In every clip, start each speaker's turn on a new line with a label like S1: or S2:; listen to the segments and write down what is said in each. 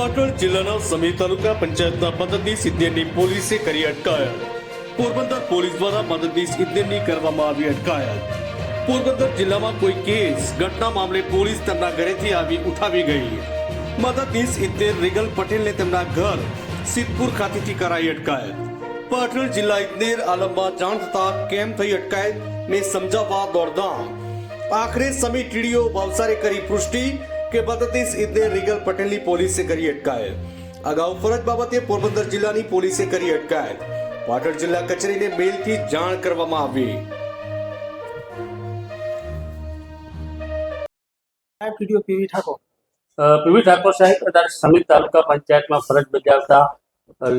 S1: પાટણ જિલ્લાના સમી તાલુકા પંચાયતના મદદનીશ ઇજનેરની પોલીસે કરી અટકાયત. પોરબંદર પોલીસ દ્વારા મદદનીશ ઇજનેરની કરવામાં આવી અટકાયત. પોરબંદર જિલ્લામાં કોઈ કેસ ઘટના મામલે પોલીસ તેમના ઘરેથી આવી ઉઠાવી ગઈ. મદદનીશ ઇજનેર રીગલ પટેલને તેમના ઘર સિદ્ધપુર ખાતેથી કરાઈ અટકાયત. પાટણ જિલ્લા ઇજનેર આલમમાં જાણ થતા કેમ થઈ અટકાયત ને સમજાવવા દોડધામ. આખરે સમી ટીડીઓ ભાવસારે કરી પુષ્ટિ કે મદદનીશ ઇજનેર રીગલ પટેલની પોલીસે કરી અટકાયત. અગાઉ ફરજ બાબતે પોરબંદર જિલ્લાની પોલીસે કરી અટકાયત. પાટણ જિલ્લા કચેરીને મેલથી જાણ કરવામાં આવી.
S2: પીવી ઠાકોર
S3: સાહેબ અત્યારે સમી તાલુકા પંચાયતમાં ફરજ બજાવતા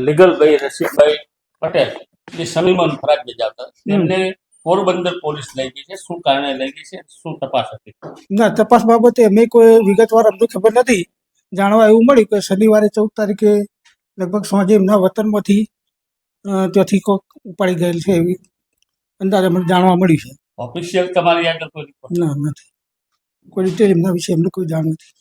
S3: લીગલભાઈ રસિકભાઈ પટેલ જે સમીમાં ફરજ બજાવતા તેમને પોરબંદર પોલીસ લઈ ગઈ છે. શું કારણે લઈ ગઈ છે, શું તપાસ હતી?
S2: ના, તપાસ બાબતે અમે કોઈ વિગતવાર અમને ખબર નથી. જાણવા એવું મળ્યું કે શનિવારે 14 તારીખે લગભગ સાંજે એમના વતનમાંથી ત્યાંથી કોઈક ઉપાડી ગયેલ છે એવી અંદાજે અમને જાણવા મળ્યું છે.
S3: ઓફિશિયલ તમારી આગળ કોઈ report?
S2: ના, નથી. કોઈ ડિટેલ એમના વિશે અમને કોઈ જાણ નથી.